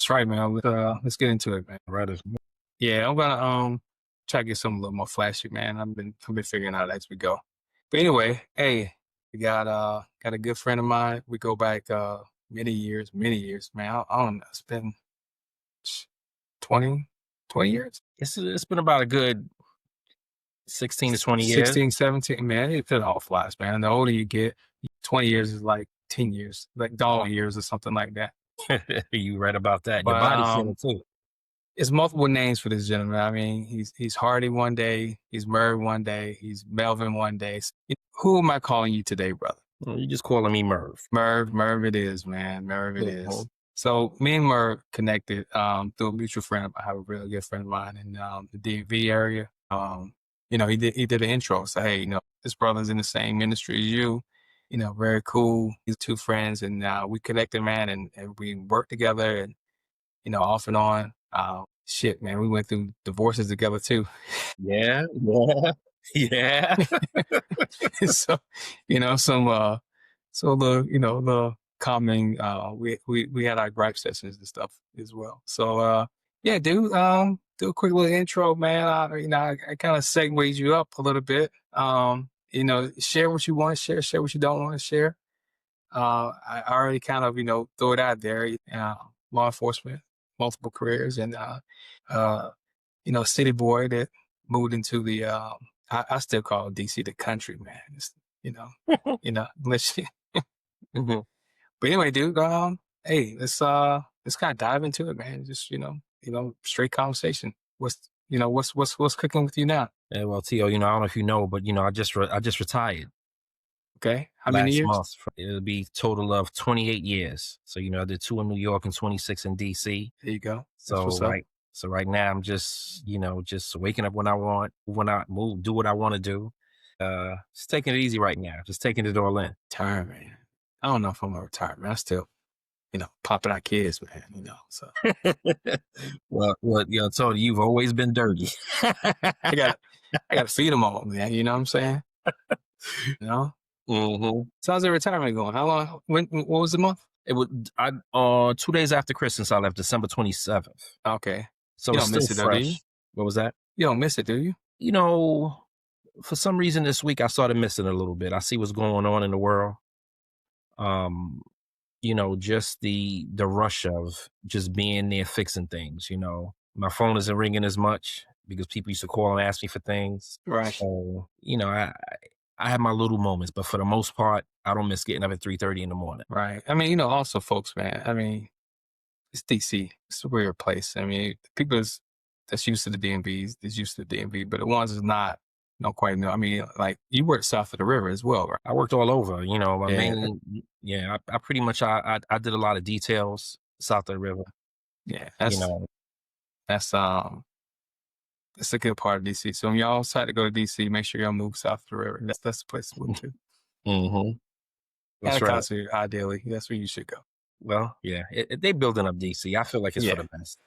That's right, man. Let's get into it, man. Right. Yeah, I'm gonna try to get something a little more flashy, man. I've been figuring out as we go. But anyway, hey, we got a good friend of mine. We go back many years, man. I don't know. It's been sh- 20, 20 years, It's been about a good 16 to 20 years. 16, 17. Man, it all flies, man. The older you get, 20 years is like 10 years, like dog years or something like that. You read about that. Your But body feeling too. it's multiple names for this gentleman. I mean, he's Hardy one day, he's Merv one day, he's Melvin one day. Who am I calling you today, brother? You just calling me Merv. Merv it is, man. Merv it Mhm. is. So me and Merv connected through a mutual friend. I have a really good friend of mine in the DMV area. He did an intro. So hey, this brother's in the same industry as you. Very cool. He's two friends, and we connected, man, and we worked together, and off and on. Shit, man, we went through divorces together too. Yeah, yeah, yeah. So, some so the common we had our gripe sessions and stuff as well. So yeah, dude, do a quick little intro, man. I kind of segued you up a little bit. Share what you want to share what you don't want to share. I already kind of, throw it out there. Law enforcement, multiple careers, and uh, city boy that moved into the I still call DC the country, man. You know, unless you, Mhm. but anyway, dude, hey, let's kind of dive into it, man. Just straight conversation. What's cooking with you now? Yeah, well, Tio, I don't know if you know, but I just retired Okay, how many last years? month. It'll be total of 28 years. So I did 2 in New York and 26 in DC. There you go. That's So what's up. right now I'm just waking up when I want, when I move, do what I want to do. Just taking it easy right now. Just taking it all in. Tired, man. I don't know if I'm gonna retire, man. I still, popping out kids, man. So Well, Tony, you've always been dirty. I got I got to feed them all, man. You know what I'm saying? You know. hmm So how's the retirement going? How long? What was the month? It would I 2 days after Christmas I left, December 27th. Okay. So You it's don't still miss it though, do you? fresh. What was that? You don't miss it, do you? You know, for some reason this week I started missing it a little bit. I see what's going on in the world. Um, just the rush of just being there fixing things. My phone isn't ringing as much because people used to call and ask me for things. Right. So, I have my little moments, but for the most part, I don't miss getting up at 3:30 in the morning. Right. I mean, also folks, man. I mean, it's DC. It's a weird place. I mean, that's used to the DMVs, is used to the DMV, but the ones that's not, don't quite know. I mean, like you work south of the river as well, right? I worked all over, my Yeah. main, yeah, I pretty much, I did a lot of details south of the river, Yeah. you That's know. that's that's a good part of DC. So when y'all decide to go to DC, make sure y'all move south of the river. That's the place to move to. hmm And That's a right. concert, ideally. That's where you should go. Well, yeah, they building up DC. I feel like it's for Yeah. the best,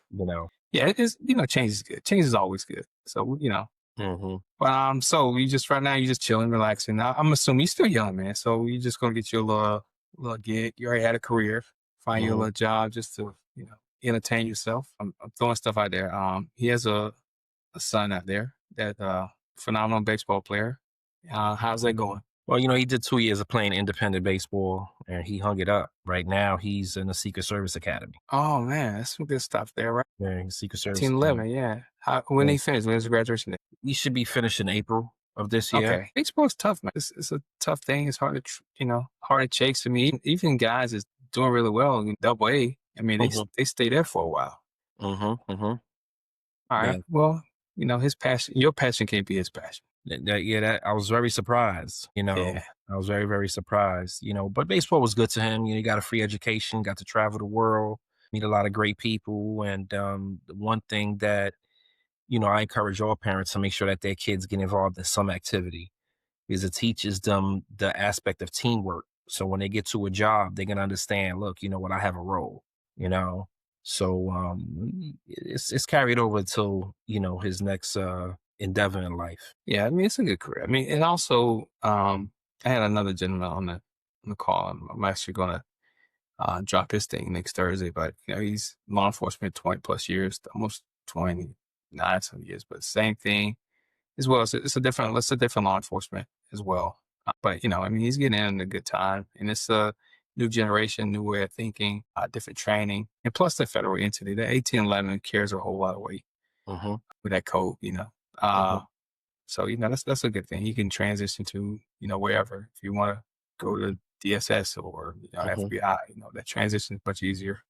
Yeah, it is, change is good. Change is always good. So, hmm so you just right now you just chilling, relaxing. I'm assuming you're still young, man. So you just gonna get you a little gig. You already had a career. Find you a hmm little job just to, entertain yourself. I'm throwing stuff out there. He has a son out there that phenomenal baseball player. How's that going? Well, he did 2 years of playing independent baseball, and he hung it up. Right now, he's in the Secret Service Academy. Oh man, that's some good stuff there, right? Yeah, he's Secret Service Academy. 1911, yeah. When Yeah. he finished, when his graduation day? We should be finished in April of this year. Okay. Baseball's tough, man. It's a tough thing. It's hard to, hard to chase. I mean, even guys that's doing really well in double A, I mean, hmm they stay there for a while. hmm All right. Yeah, Well, his passion, your passion can't be his passion. I was very surprised. Yeah. I was very, very surprised. But baseball was good to him. He got a free education, got to travel the world, meet a lot of great people, and the one thing that I encourage all parents to make sure that their kids get involved in some activity because it teaches them the aspect of teamwork. So when they get to a job, they can understand, look, you know what, I have a role, you know? So it's carried over till, his next endeavor in life. Yeah. I mean, it's a good career. I mean, and also, I had another gentleman on the call. I'm actually going to drop his thing next Thursday. But he's law enforcement 20 plus years, almost 29 some years. But same thing as well. It's a different law enforcement as well. But I mean, he's getting in a good time, and it's a new generation, new way of thinking, different training, and plus the federal entity, the 1811 carries a whole lot of weight Mhm. with that code. Mhm. Uh, so that's a good thing. He can transition to wherever if you want to go to DSS or Mhm. FBI. That transition is much easier.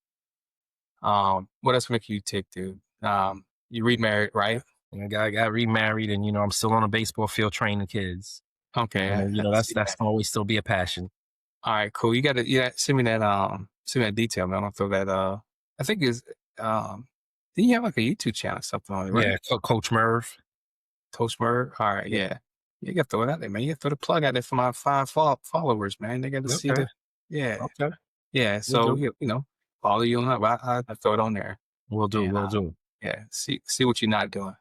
What else make you tick, dude? You remarried, right? And I got remarried, and I'm still on a baseball field training kids. Okay, I That's see that's that. gonna always still be a passion. All right, cool. You got to send me that detail, man. I'll throw that. I think is um, then you have like a YouTube channel or something on it, right? Yeah, Coach Merv. Toastberg. All right, Yeah. yeah. You got to throw it out there, man. You got to throw the plug out there for my five followers, man. They got to see Okay. the, yeah, Okay. yeah. We'll So do. follow you on that. I throw it on there, We'll do. and We'll do. yeah, see what you're not doing.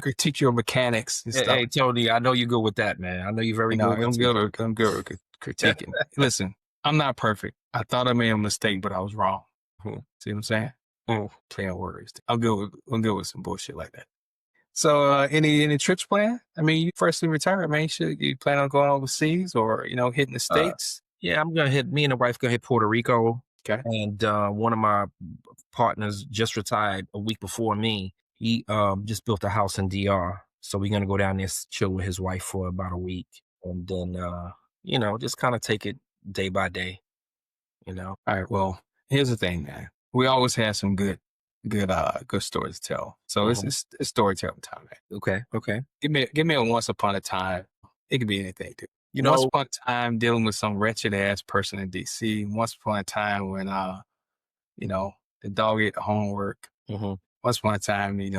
Critique your mechanics and stuff. Hey, Tony, I know you're good with that, man. I know you're very good with it. I'm good with critiquing. Listen, I'm not perfect. I thought I made a mistake, but I was wrong. Mhm. See what I'm saying? Mhm. Playing words. I'm good with some bullshit like that. So, any trips planned? I mean, you freshly retired, man. You plan on going overseas or hitting the Uh, states? yeah, I'm gonna hit. Me and the wife gonna hit Puerto Rico, Okay. and one of my partners just retired a week before me. He just built a house in DR, so we're gonna go down there, chill with his wife for about a week, and then just kind of take it day by day. You know. All right. Well, here's the thing, man. We always have some good stories to tell. So Mhm. it's storytelling time, man. Okay. Okay. Give me a once upon a time. It could be anything, dude. You Once know. upon a time dealing with some wretched ass person in DC. Once upon a time when you know, the dog ate the homework. Mhm. Once upon a time, you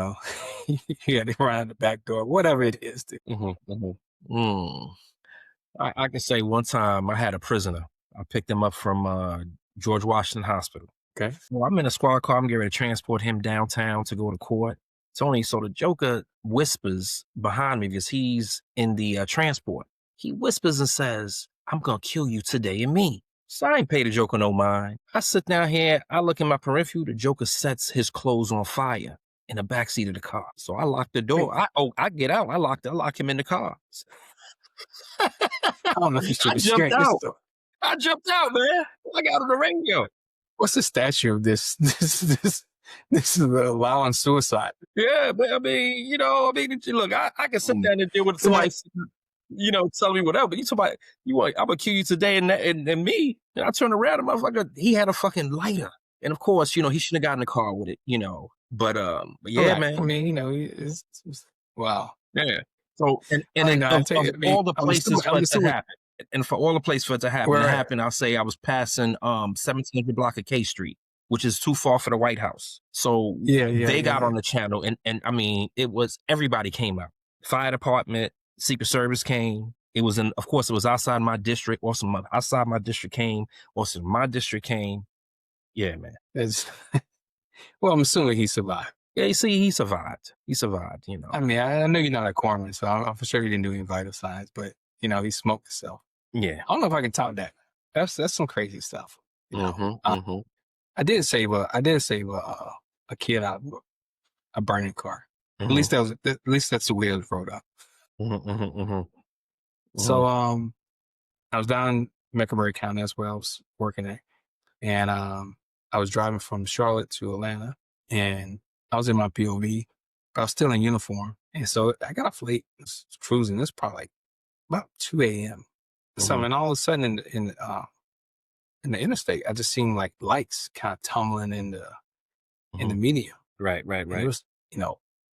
had to run out the back door. Whatever it is, dude. Mhm. Mhm. Mm. I can say one time I had a prisoner. I picked him up from George Washington Hospital. Okay. Well, I'm in a squad car. I'm getting ready to transport him downtown to go to court. Tony, so the Joker whispers behind me because he's in the transport. He whispers and says, "I'm gonna kill you today and me." So I ain't pay the Joker no mind. I sit down here. I look in my peripheral. The Joker sets his clothes on fire in the backseat of the car. So I lock the Wait, door. I get out. I lock him in the car. I don't know if you should I be jumped sharing this out. story. I jumped out, man. I got on the radio. What's the statute of this? This is allowing suicide. Yeah, but I mean, look, I can sit Um, down and deal with yeah, somebody, telling me whatever. But you talking about you want I'm gonna kill you today and me. And I turn around, and motherfucker, he had a fucking lighter. And of course, he shouldn't have got in the car with it. But yeah, right. I man. mean, wow. Yeah. So I and mean, then I tell of you, I mean, all the places for I'm it to assuming, happen, and for all the places for it to happen, right. I'll say I was passing 1700 block of K Street, which is too far for the White House. So they got Yeah. on the channel, and I mean, it was everybody came out. Fire department, Secret Service came. It was of course, it was outside my district. Also, outside my district came. Also, my district came. Yeah, man. It's, well, I'm assuming he survived. Yeah, you see, he survived. He survived. I mean, I know you're not a corpsman, so I'm for sure he didn't do any vital signs, but he smoked himself. Yeah. I don't know if I can top that. That's some crazy stuff. You know, Mm-hmm. Mm-hmm. I did save a kid out of a burning car. Mm-hmm. At least that's the way it was rolled up. Mm-hmm. Mm-hmm. Mm-hmm. So I was down in Mecklenburg County as well. I was working there, and I was driving from Charlotte to Atlanta, and I was in my POV, but I was still in uniform, and so I got off late. I was cruising. It's probably like about 2 a.m. Mm-hmm. Something, and all of a sudden in the interstate, I just seen like lights kind of tumbling in the Mhm. median, Right, right, and it right. was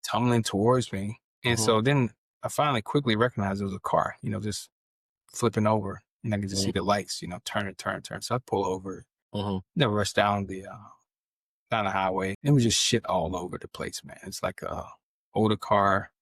tumbling towards me, and Mhm, so then I finally quickly recognized it was a car, just flipping over, and I could just see mhm, the lights, turn. So I pull over, mhm, never rush down the highway. It was just shit all over the place, man. It's like a older car.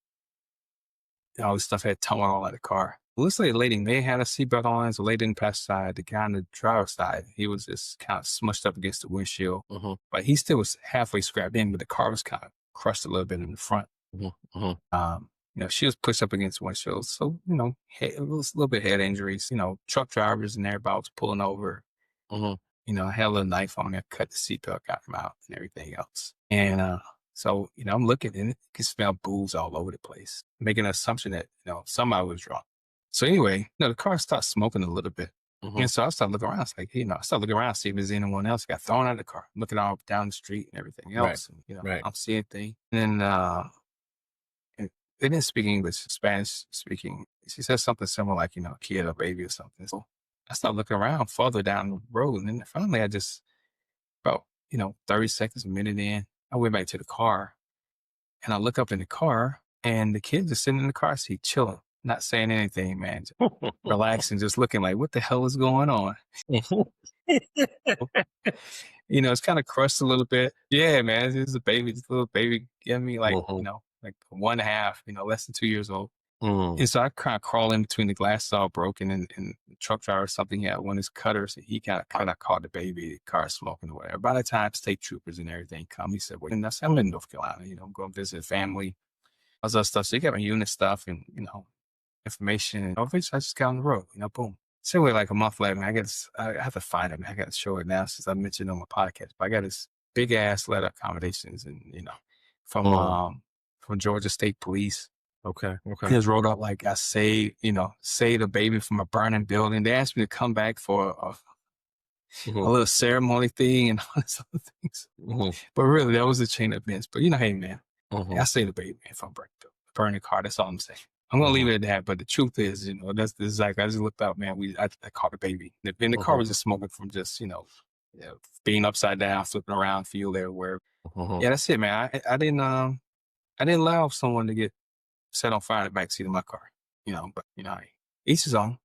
All this stuff had tumbled all out of the car. Looks like the lady may have had a seatbelt on, so the lady didn't pass the side. The guy on the driver's side, he was just kind of smushed up against the windshield. mhm, But he still was halfway scrapped in, but the car was kind of crushed a little bit in the front. mhm, mhm, She was pushed up against the windshield. So, it was a little bit head injuries, truck drivers and everybody was pulling over. Mhm. I had a little knife on there, cut the seatbelt, got him out and everything else. And so, I'm looking and you can smell booze all over the place, making an assumption that, somebody was drunk. So anyway, the car starts smoking a little bit. Mhm. And so I started looking around. It's like, I started looking around, see if there's anyone else got thrown out of the car, looking all down the street and everything Right. else. And, Right. I don't see anything. And then and they didn't speak English, Spanish speaking. She said something similar like, a kid or baby or something. So I started looking around farther down the road. And then finally I just about, 30 seconds, a minute in, I went back to the car and I look up in the car and the kid just sitting in the car seat, chilling, not saying anything, man, just relaxing, just looking like, what the hell is going on? It's kind of crushed a little bit. Yeah, man, it's just a baby, this little baby giving me like, Mhm. like 1.5, less than 2 years old. Mm. And so I kind of crawl in between the glasses all broken and the truck driver or something. He had one of his cutters and he kind of caught the baby, the car smoking or whatever. By the time state troopers and everything come, he said, well, and I said, I'm in North Carolina, go visit family, all that stuff. So he got my unit stuff and, information. And eventually I just got on the road, boom. So anyway, like a month later, man, I have to find it. Man. I got to show it now since I mentioned it on my podcast. But I got this big ass letter of accommodations and, from, Mm. um, from Georgia State Police. Okay. Okay. His wrote up like I saved a baby from a burning building. They asked me to come back for a Mhm. little ceremony thing and all these other things. Mhm. But really, that was a chain of events. But hey man, Mhm. I saved a baby man from a burning car. That's all I'm saying. I'm gonna leave Mhm. it at that. But the truth is, that's this like I just looked up, man. I caught a baby. And the car Mhm. was just smoking from just being upside down, flipping around, fuel everywhere. Mhm. Yeah, that's it, man. I didn't allow someone to get set on fire in the backseat of my car. But each his own.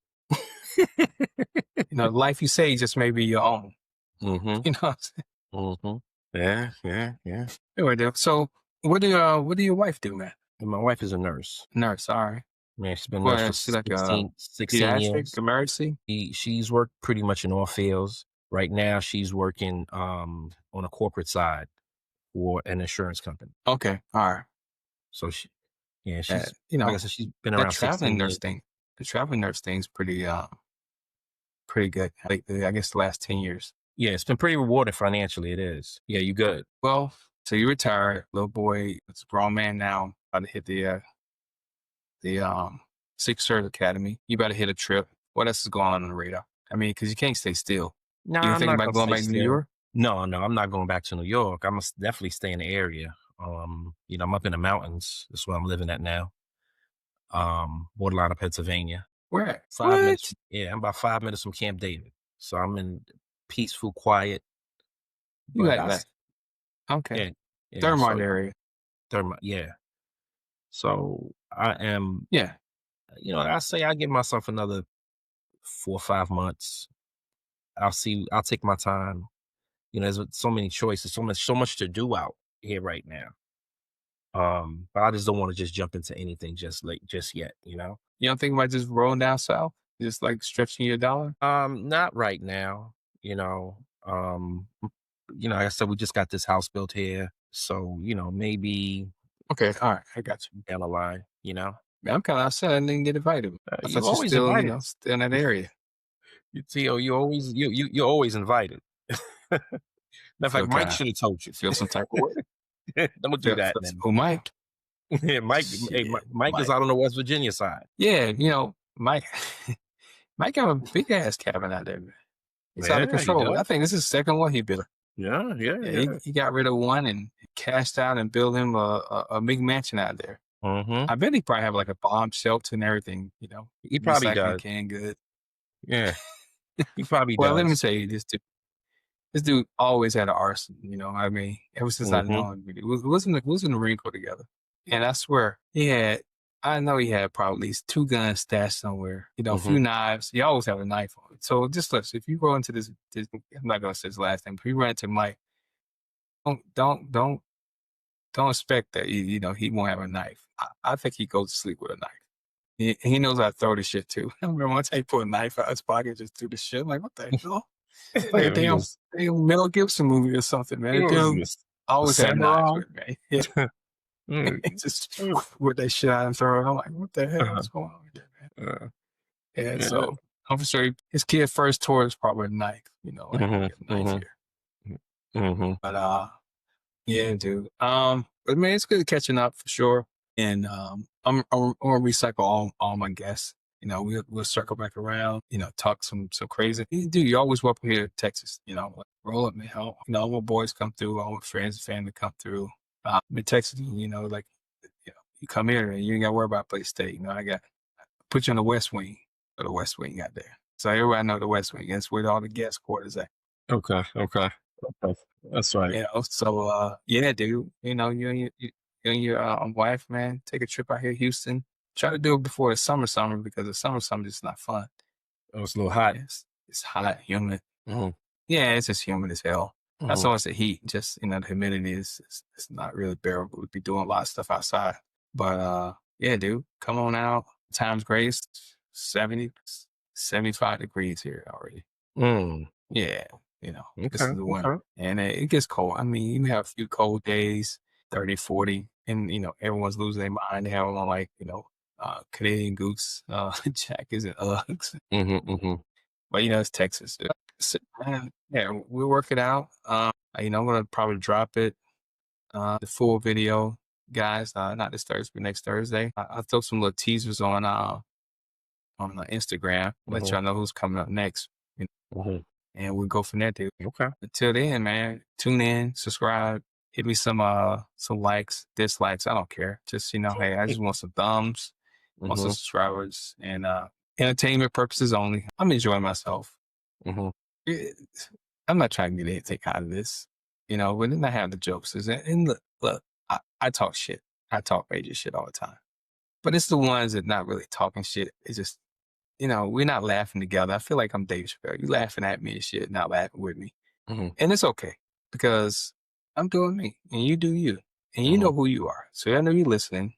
The life you say just may be your own. Mhm. You know what I'm saying? Mhm. Yeah. Yeah. Yeah. Anyway, dude, so what do your wife do, man? And my wife is a nurse. Nurse, all right. Man, she's been a nurse Well, for she like a 16 pediatric years. emergency? She's worked pretty much in all fields. Right now, she's working on a corporate side for an insurance company. Okay, all right. So yeah, Uh, she's you like I know, said, she's been that around traveling 16 nurse years. thing, the traveling nurse thing's pretty good lately, I guess the last 10 years. Yeah, it's been pretty rewarding financially. It is. Yeah, you good. Well, so you retired, little boy, it's a grown man now, about to hit the Six Service Academy. You better hit a trip. What else is going on the radar? I mean, because you can't stay still. No, You I'm think not about gonna going stay back to New still. York? No, no, I'm not going back to New York. I must definitely stay in the area. I'm up in the mountains. That's where I'm living at now. Borderline of Pennsylvania. Where at? 5 minutes. What? Yeah, I'm about 5 minutes from Camp David. So I'm in peaceful, quiet. You But like, okay. yeah, yeah. Thermont So area. yeah. So I am, Yeah. I say I give myself another 4 or 5 months. I'll take my time. There's so many choices, so much to do out here right now. But I just don't want to just jump into anything just yet. You don't think about just rolling down south? Just like stretching your dollar? Not right now, you know. Like I said, we just got this house built here. So, maybe Okay. All right. I got you. down the line. Man, I'm kind of upset I didn't get invited. I You thought you always still, invited. still in that area. You always you're always invited. Matter You of fact, feel Mike kind of, should have told you. you feel some type of way. Don't do that, man. Who Mike? Yeah, Mike. Hey, Shit, Mike is Mike. out on the West Virginia side. Yeah, Mike. Mike have a big ass cabin out there, man. It's out of Yeah, he control. I does. think this is the second one he built. Yeah, yeah, Yeah, yeah. he got rid of one and cashed out and built him a big mansion out there. Mm-hmm. I bet he probably have like a bomb shelter and everything, He probably recycling does. canned good. Yeah, he probably Well, let me does. tell you, this dude always had an arsenal. I mean, ever since I Mm-hmm. know him, we was in the Marine Corps together, and I swear I know he had probably at least two guns stashed somewhere. A Mm-hmm. few knives. He always have a knife on it. So just listen, if you go into this, I'm not gonna say his last name, but if you run into Mike, don't expect that he won't have a knife. I think he goes to sleep with a knife. He knows how to throw the shit too. I remember one time he pulled a knife out of his pocket, just threw the shit. I'm like, what the hell? It's like a He damn, was damn Mel Gibson movie or something, man. he That was dude just a always had knives samurai. with me. Yeah. Mm. Just Mm. with that shit out and throw it. I'm like, what the hell Uh-huh. is going on here, man? Uh, Yeah, yeah. so. I'm sure his kid first tour is probably ninth, like Mhm, ninth mhm, year. mhm, But yeah, dude. But man, it's good catching up for sure. And I'm gonna recycle all my guests. We'll circle back around. Talk some crazy. Dude, you always welcome here to Texas. Like, roll up, man. All my boys come through. All my friends and family come through. In Texas, like you come here and you ain't got to worry about place stay. I got put you on the West Wing or the West Wing out there. So everybody know the West Wing. That's where all the guest quarters at. okay, okay, okay, that's right. So yeah, dude. You and your wife, man, take a trip out here, Houston. Try to do it before the summer, because the summer is not fun. Oh, it's a little hot. It's hot, humid. Mhm, Yeah, it's just humid as hell. That's mhm, always the heat. Just the humidity is not really bearable. We'd be doing a lot of stuff outside. But yeah, dude, come on out. Times Grace, 70, 75 degrees here already. mm, Yeah, this okay, is the winter. okay, And it gets cold. I mean, you have a few cold days, 30, 40, and everyone's losing their mind. They have on like, Canadian Goose jackets and Uggs. mhm, mhm, But it's Texas. So, yeah, we'll work it out. I'm gonna probably drop it, the full video, guys. Not this Thursday, but next Thursday. I'll throw some little teasers on Instagram. Let mhm, y'all know who's coming up next. you mhm, And we'll go from there, dude. okay. Until then, man, tune in, subscribe, hit me some likes, dislikes. I don't care. Just hey, I just want some thumbs, want some Mhm, subscribers, and entertainment purposes only. I'm enjoying myself. mhm, Eh, I'm not trying to get anything out of this, but then I have the jokes. And look, I talk shit. I talk major shit all the time. But it's the ones that not really talking shit. It's just, we're not laughing together. I feel like I'm Dave Chappelle. You laughing at me and shit, not laughing with me. mhm, And it's okay, because I'm doing me and you do you. And you mhm, know who you are. So I know you're listening.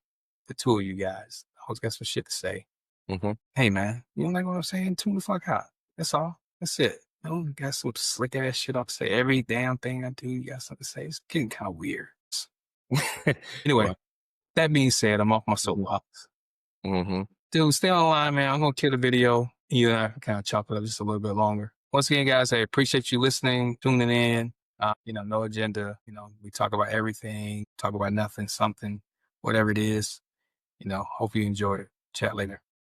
The two of you guys. I always got some shit to say. mhm. Hey man, you don't like what I'm saying? Tune the fuck out. That's all. That's it. You got some slick ass shit off to say. Every damn thing I do, you got something to say. It's getting kind of weird. Anyway, Well, that being said, I'm off my mhm, soapbox. mhm. Dude, stay online, man. I'm gonna kill the video. You and I can kind of chop it up just a little bit longer. Once again, guys, I appreciate you listening, tuning in. No agenda. We talk about everything, talk about nothing, something, whatever it is. Hope you enjoyed it. Chat later.